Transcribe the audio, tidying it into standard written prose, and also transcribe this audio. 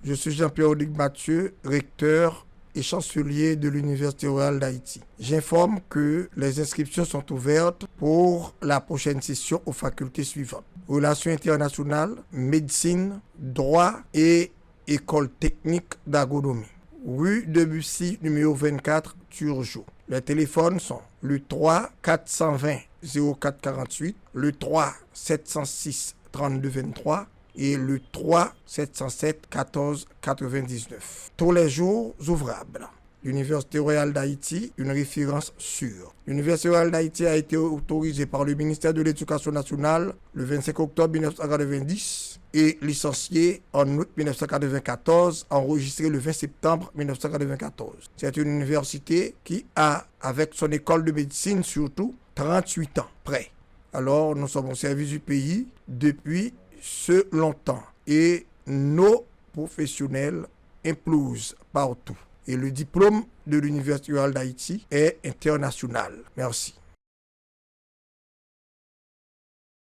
Je suis Jean-Pierre Audic Mathieu, recteur et chancelier de l'Université royale d'Haïti. J'informe que les inscriptions sont ouvertes pour la prochaine session aux facultés suivantes: Relations internationales, médecine, droit et école technique d'agronomie. Rue de Bussy, numéro 24, Turgeau. Les téléphones sont le 3 420 0448, le 3 706 32 23 et le 3 707 14 99. Tous les jours ouvrables. L'Université royale d'Haïti, une référence sûre. L'Université royale d'Haïti a été autorisée par le ministère de l'Éducation nationale le 25 octobre 1990 et licenciée en août 1994, enregistrée le 20 septembre 1994. C'est une université qui a, avec son école de médecine surtout, 38 ans près. Alors, nous sommes au service du pays depuis ce longtemps et nos professionnels implosent partout. Et le diplôme de l'Université royale d'Haïti est international. Merci.